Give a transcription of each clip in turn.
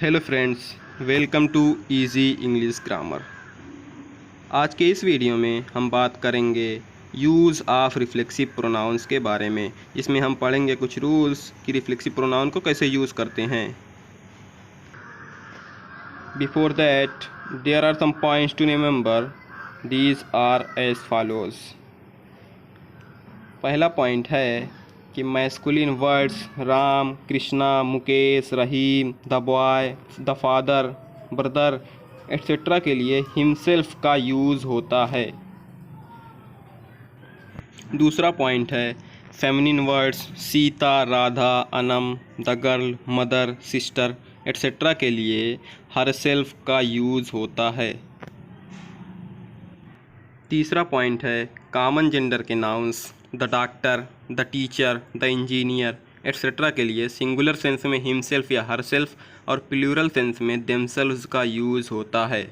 Hello friends, welcome to easy English grammar. आज के इस वीडियो में हम बात करेंगे यूज़ ऑफ रिफ्लेक्सिव प्रोनाउंस के बारे में। इसमें हम पढ़ेंगे कुछ रूल्स कि रिफ्लेक्सिव प्रोनाउन को कैसे यूज़ करते हैं। Before that there are some points to remember, these are as follows. पहला पॉइंट है कि masculine words Ram, Krishna, Mukesh, Rahim, the boy, the father, brother etcetera के लिए हिमसेल्फ का यूज़ होता है। दूसरा पॉइंट है feminine words Sita, Radha, Anam, the girl, mother, sister etcetera के लिए हरसेल्फ का यूज़ होता है। तीसरा पॉइंट है कॉमन जेंडर के nouns the doctor, the teacher, the engineer etcetera के लिए सिंगुलर सेंस में हिमसेल्फ या हरसेल्फ और प्लूरल सेंस में देमसेल्व्स का यूज़ होता है।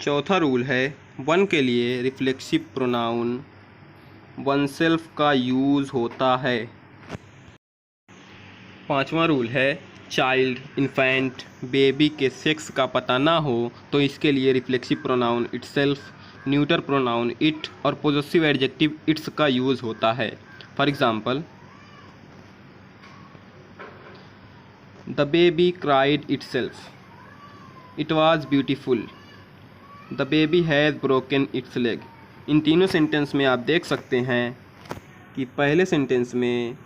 चौथा रूल है वन के लिए रिफ्लेक्सिव प्रोनाउन वनसेल्फ का यूज़ होता है। पांचवा रूल है चाइल्ड, इन्फेंट, बेबी के सेक्स का पता ना हो तो इसके लिए reflexive pronoun itself, neuter pronoun it और पोजेसिव एडजेक्टिव इट्स का यूज़ होता है। For example, the baby cried itself, it was beautiful, the baby has broken its leg. इन तीनों सेंटेंस में आप देख सकते हैं कि पहले सेंटेंस में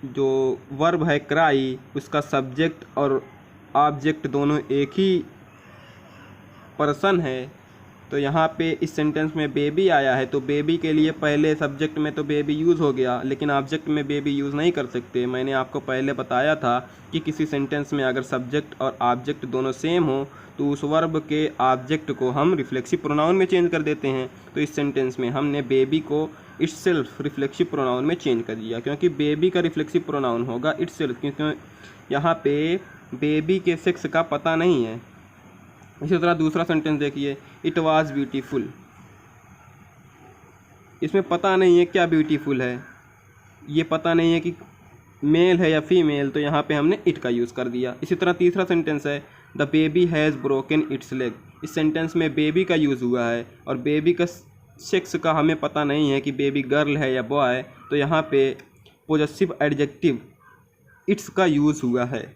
जो वर्ब है क्राई, उसका सब्जेक्ट और ऑब्जेक्ट दोनों एक ही पर्सन है। तो यहाँ पे इस सेंटेंस में बेबी आया है तो बेबी के लिए पहले सब्जेक्ट में तो बेबी यूज़ हो गया, लेकिन ऑब्जेक्ट में बेबी यूज़ नहीं कर सकते। मैंने आपको पहले बताया था कि किसी सेंटेंस में अगर सब्जेक्ट और ऑब्जेक्ट दोनों सेम हो तो उस वर्ब के ऑब्जेक्ट को हम रिफ्लेक्सिव प्रोनाउन में चेंज कर देते हैं। तो इस सेंटेंस में हमने बेबी को इटसेल्फ रिफ्लेक्सिव प्रोनाउन में चेंज कर दिया, क्योंकि बेबी का रिफ्लेक्सिव प्रोनाउन होगा इटसेल्फ, क्योंकि यहाँ पे बेबी के सेक्स का पता नहीं है। इसी तरह दूसरा सेंटेंस देखिए, इट वाज ब्यूटीफुल, इसमें पता नहीं है क्या ब्यूटीफुल है, ये पता नहीं है कि मेल है या फीमेल, तो यहाँ पे हमने इट का यूज़ कर दिया। इसी तरह तीसरा सेंटेंस है the baby has broken its leg. इस सेंटेंस में बेबी का यूज़ हुआ है और बेबी का सेक्स का हमें पता नहीं है कि बेबी गर्ल है या बॉय, तो यहाँ पे पोजेसिव एडजेक्टिव इट्स का यूज़ हुआ है।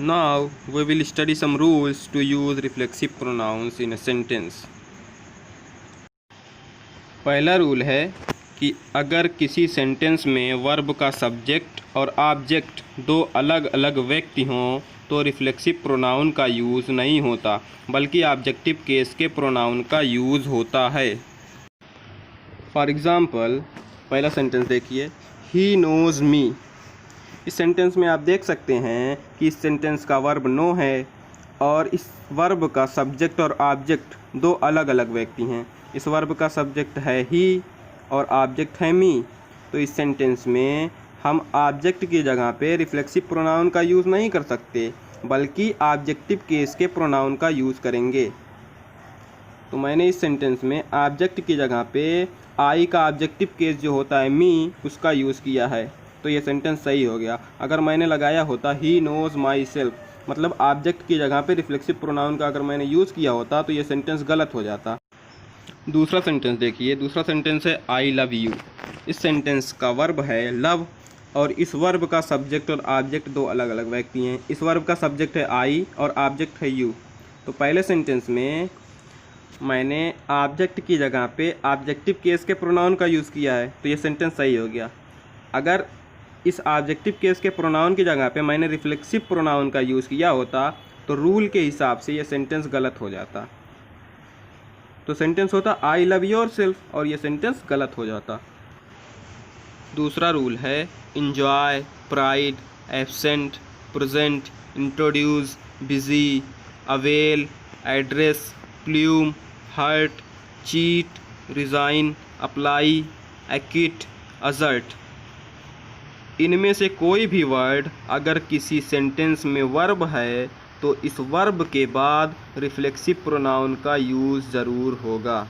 Now we will study some rules to use reflexive pronouns in a sentence. पहला रूल है कि अगर किसी सेंटेंस में वर्ब का सब्जेक्ट और ऑब्जेक्ट दो अलग अलग व्यक्ति हों तो रिफ्लेक्सिव प्रोनाउन का यूज़ नहीं होता, बल्कि ऑब्जेक्टिव केस के प्रोनाउन का यूज़ होता है। फॉर एग्ज़ाम्पल, पहला सेंटेंस देखिए, ही नोज़ मी। इस सेंटेंस में आप देख सकते हैं कि इस सेंटेंस का वर्ब नो है और इस वर्ब का सब्जेक्ट और ऑब्जेक्ट दो अलग अलग व्यक्ति हैं। इस वर्ब का सब्जेक्ट है ही और ऑब्जेक्ट है मी, तो इस सेंटेंस में हम ऑब्जेक्ट की जगह पे रिफ्लेक्सिव प्रोनाउन का यूज़ नहीं कर सकते, बल्कि ऑब्जेक्टिव केस के प्रोनाउन का यूज़ करेंगे। तो मैंने इस सेंटेंस में ऑब्जेक्ट की जगह पे आई का ऑब्जेक्टिव केस जो होता है मी, उसका यूज़ किया है, तो ये सेंटेंस सही हो गया। अगर मैंने लगाया होता ही नोज़ माई सेल्फ, मतलब ऑब्जेक्ट की जगह पे रिफ्लेक्सिव प्रोनाउन का अगर मैंने यूज़ किया होता तो ये सेंटेंस गलत हो जाता। दूसरा सेंटेंस देखिए, दूसरा सेंटेंस है आई लव यू। इस सेंटेंस का वर्ब है लव और इस वर्ब का सब्जेक्ट और ऑब्जेक्ट दो अलग अलग व्यक्ति हैं। इस वर्ब का सब्जेक्ट है आई और ऑब्जेक्ट है यू। तो पहले सेंटेंस में मैंने ऑब्जेक्ट की जगह पे ऑब्जेक्टिव केस के प्रोनाउन का यूज़ किया है, तो ये सेंटेंस सही हो गया। अगर इस ऑब्जेक्टिव केस के प्रोनाउन की जगह पे मैंने रिफ्लेक्सिव प्रोनाउन का यूज़ किया होता तो रूल के हिसाब से ये सेंटेंस गलत हो जाता। तो सेंटेंस होता आई लव योरसेल्फ और ये सेंटेंस गलत हो जाता। दूसरा रूल है enjoy, pride, absent, present, introduce, busy, avail, address, plume, hurt, cheat, resign, apply, acquit, assert. इनमें से कोई भी वर्ड अगर किसी सेंटेंस में वर्ब है तो इस वर्ब के बाद रिफ्लेक्सिव प्रोनाउन का यूज़ ज़रूर होगा।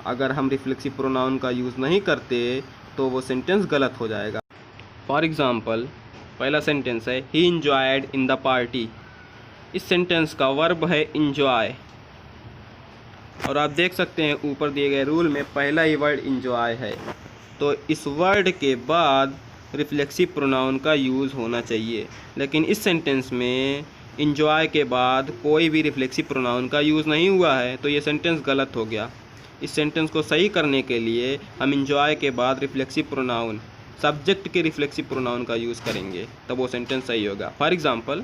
अगर हम रिफ्लेक्सिव प्रोनाउन का यूज़ नहीं करते तो वो सेंटेंस गलत हो जाएगा। फॉर एग्ज़ाम्पल, पहला सेंटेंस है ही इंजॉयड इन द पार्टी। इस सेंटेंस का वर्ब है इंजॉय, और आप देख सकते हैं ऊपर दिए गए रूल में पहला ही वर्ड इंजॉय है, तो इस वर्ड के बाद रिफ्लेक्सिव प्रोनाउन का यूज़ होना चाहिए। लेकिन इस सेंटेंस में इंजॉय के बाद कोई भी रिफ्लेक्सिव प्रोनाउन का यूज़ नहीं हुआ है, तो ये सेंटेंस गलत हो गया। इस सेंटेंस को सही करने के लिए हम इंजॉय के बाद रिफ्लेक्सिव प्रोनाउन, सब्जेक्ट के रिफ्लेक्सिव प्रोनाउन का यूज़ करेंगे, तब वो सेंटेंस सही होगा। For example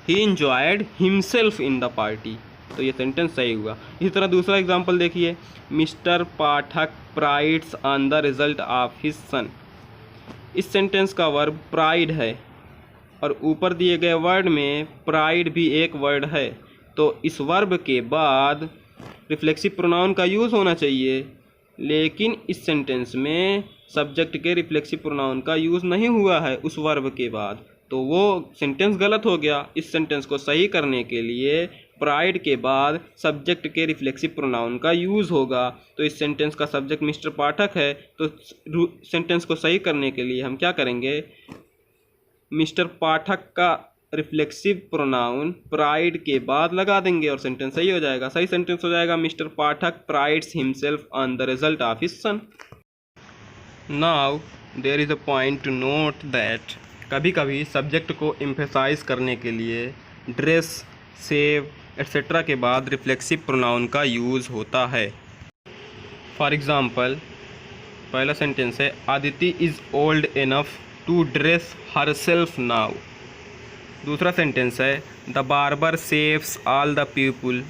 he enjoyed himself in the party, तो ये सेंटेंस सही हुआ। इसी तरह दूसरा एग्जांपल देखिए, mister Pathak prides on the result of his सन। इस सेंटेंस का वर्ब प्राइड है, और ऊपर दिए गए वर्ड में प्राइड भी एक वर्ड है, तो इस वर्ब के बाद रिफ्लेक्सिव प्रोनाउन का यूज़ होना चाहिए। लेकिन इस सेंटेंस में सब्जेक्ट के रिफ्लेक्सिव प्रोनाउन का यूज़ नहीं हुआ है उस वर्ब के बाद, तो वो सेंटेंस गलत हो गया। इस सेंटेंस को सही करने के लिए प्राइड के बाद सब्जेक्ट के रिफ्लेक्सिव प्रोनाउन का यूज़ होगा। तो इस सेंटेंस का सब्जेक्ट मिस्टर पाठक है, तो सेंटेंस को सही करने के लिए हम क्या करेंगे, मिस्टर पाठक का रिफ्लेक्सिव प्रोनाउन प्राइड के बाद लगा देंगे और सेंटेंस सही हो जाएगा। सही सेंटेंस हो जाएगा mister Pathak prides himself on the result of his son. Now there is a point to note that कभी कभी सब्जेक्ट को एम्फेसाइज करने के लिए ड्रेस, सेव एट्सेट्रा के बाद रिफ्लेक्सिव प्रोनाउन का यूज़ होता है। फॉर एग्ज़ाम्पल पहला सेंटेंस है Aditi is old enough to dress herself now. दूसरा सेंटेंस है the barber shaves all the people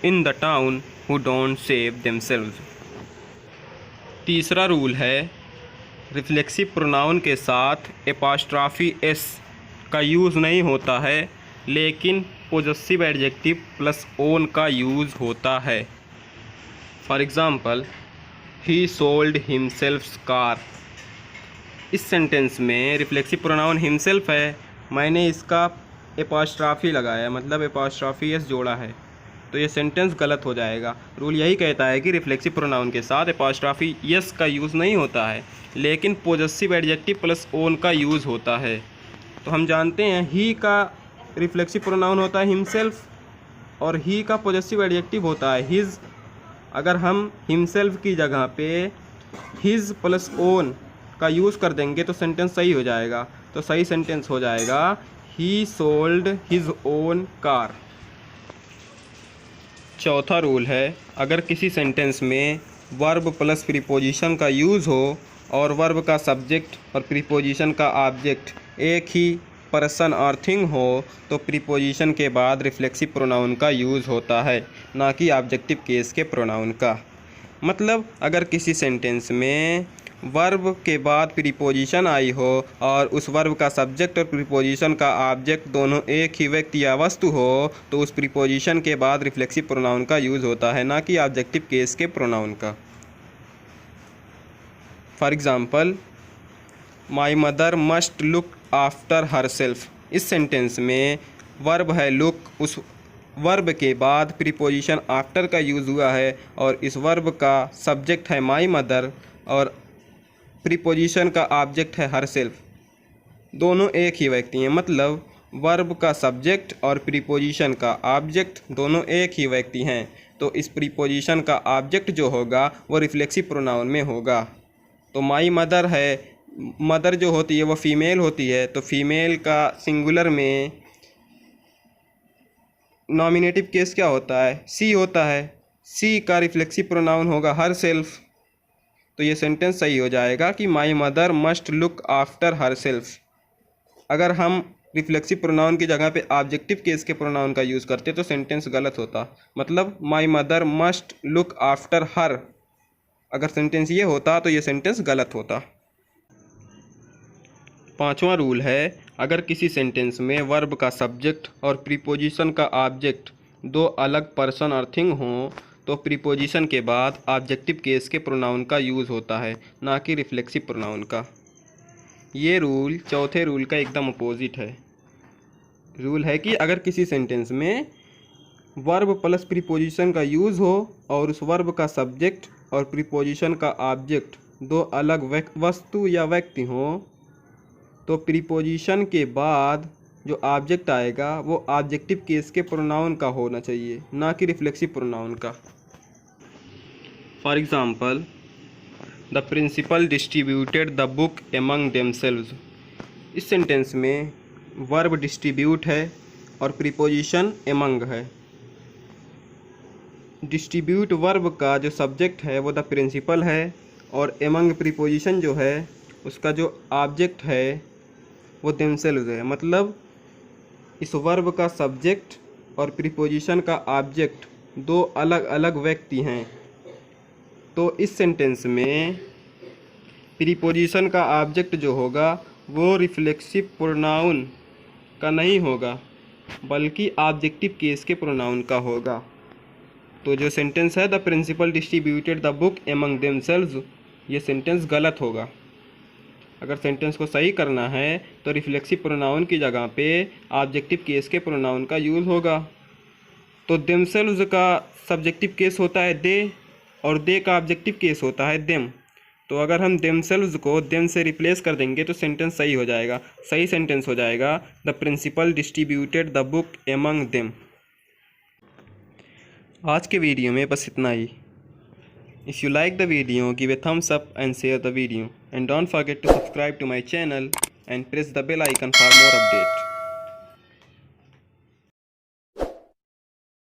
in the town who don't shave themselves. तीसरा रूल है रिफ्लेक्सिव प्रोनाउन के साथ एपॉस्ट्रॉफी एस का यूज़ नहीं होता है, लेकिन पोजेसिव एडजेक्टिव प्लस ओन का यूज़ होता है। For example he sold himself's car. इस सेंटेंस में रिफ्लेक्सिव प्रोनाउन हिमसेल्फ है, मैंने इसका एपॉस्ट्रॉफी लगाया, मतलब एपॉस्ट्रॉफी एस जोड़ा है, तो ये सेंटेंस गलत हो जाएगा। रूल यही कहता है कि रिफ्लेक्सिव प्रोनाउन के साथ एपॉस्ट्रॉफी एस का यूज़ नहीं होता है, लेकिन पोजेसिव एडजेक्टिव प्लस ओन का यूज़ होता है। तो हम जानते हैं ही का रिफ्लेक्सिव प्रोनाउन होता है हिमसेल्फ, और ही का पोजेसिव एडजेक्टिव होता है हिज। अगर हम हिमसेल्फ की जगह पे हिज प्लस ओन का यूज़ कर देंगे तो सेंटेंस सही हो जाएगा। तो सही सेंटेंस हो जाएगा ही सोल्ड हिज ओन कार। चौथा रूल है अगर किसी सेंटेंस में वर्ब प्लस प्रीपोजिशन का यूज़ हो और वर्ब का सब्जेक्ट और प्रीपोजिशन का ऑब्जेक्ट एक ही पर्सन और थिंग हो, तो प्रीपोजिशन के बाद रिफ्लेक्सिव प्रोनाउन का यूज़ होता है, ना कि ऑब्जेक्टिव केस के प्रोनाउन का। मतलब अगर किसी सेंटेंस में वर्ब के बाद प्रीपोजिशन आई हो और उस वर्ब का सब्जेक्ट और प्रीपोजिशन का ऑब्जेक्ट दोनों एक ही व्यक्ति या वस्तु हो, तो उस प्रीपोजिशन के बाद रिफ्लेक्सिव प्रोनाउन का यूज़ होता है, ना कि ऑब्जेक्टिव केस के प्रोनाउन का। For example my mother must look after herself. इस सेंटेंस में वर्ब है लुक, उस वर्ब के बाद प्रीपोजिशन आफ्टर का यूज़ हुआ है, और इस वर्ब का सब्जेक्ट है माई मदर और प्रीपोजिशन का ऑब्जेक्ट है हरसेल्फ। दोनों एक ही व्यक्ति हैं, मतलब वर्ब का सब्जेक्ट और प्रीपोजिशन का ऑब्जेक्ट दोनों एक ही व्यक्ति हैं, तो इस प्रीपोजिशन का ऑब्जेक्ट जो होगा वो रिफ्लेक्सिव प्रोनाउन में होगा। तो माई मदर है, मदर जो होती है वो फीमेल होती है, तो फीमेल का सिंगुलर में नॉमिनेटिव केस क्या होता है, सी होता है। सी का रिफ्लेक्सिव प्रोनाउन होगा हर सेल्फ, तो ये सेंटेंस सही हो जाएगा कि my mother must look after her self. अगर हम रिफ्लेक्सिव प्रोनाउन की जगह पे ऑब्जेक्टिव केस के प्रोनाउन का यूज़ करते तो सेंटेंस गलत होता, मतलब my mother must look after her. अगर सेंटेंस ये होता तो ये सेंटेंस गलत होता। पांचवा रूल है अगर किसी सेंटेंस में वर्ब का सब्जेक्ट और प्रीपोजिशन का ऑब्जेक्ट दो अलग पर्सन और थिंग हों, तो प्रीपोजिशन के बाद ऑब्जेक्टिव केस के प्रोनाउन का यूज़ होता है, ना कि रिफ्लेक्सिव प्रोनाउन का। ये रूल चौथे रूल का एकदम अपोजिट है। रूल है कि अगर किसी सेंटेंस में वर्ब प्लस प्रीपोजिशन का यूज़ हो और उस वर्ब का सब्जेक्ट और प्रीपोजिशन का ऑब्जेक्ट दो अलग वस्तु या व्यक्ति हों, तो प्रीपोजिशन के बाद जो ऑब्जेक्ट आएगा वो ऑब्जेक्टिव केस के प्रोनाउन का होना चाहिए, ना कि रिफ्लेक्सिव प्रोनाउन का। For example, the principal distributed the book among themselves. इस सेंटेंस में वर्ब डिस्ट्रीब्यूट है और प्रीपोजिशन एमंग है। डिस्ट्रीब्यूट वर्ब का जो सब्जेक्ट है वो द प्रिंसिपल है और एमंग प्रीपोजिशन जो है उसका जो ऑब्जेक्ट है वो देमसेल्व्स है। मतलब इस वर्ब का सब्जेक्ट और प्रीपोजिशन का ऑब्जेक्ट दो अलग अलग व्यक्ति हैं। तो इस सेंटेंस में प्रीपोजिशन का ऑब्जेक्ट जो होगा वो रिफ्लेक्सिव प्रोनाउन का नहीं होगा बल्कि ऑब्जेक्टिव केस के प्रोनाउन का होगा। तो जो सेंटेंस है the principal distributed the book among themselves, ये सेंटेंस गलत होगा। अगर सेंटेंस को सही करना है तो रिफ्लेक्सिव प्रोनाउन की जगह पे ऑब्जेक्टिव केस के प्रोनाउन का यूज़ होगा। तो देमसेल्व्स का सब्जेक्टिव केस होता है दे और दे का ऑब्जेक्टिव केस होता है देम। तो अगर हम देमसेल्व्स को देम से रिप्लेस कर देंगे तो सेंटेंस सही हो जाएगा। सही सेंटेंस हो जाएगा the principal distributed the book among them. आज के वीडियो में बस इतना ही। If you like the video, give a thumbs up and share the video. And don't forget to subscribe to my channel and press the bell icon for more updates.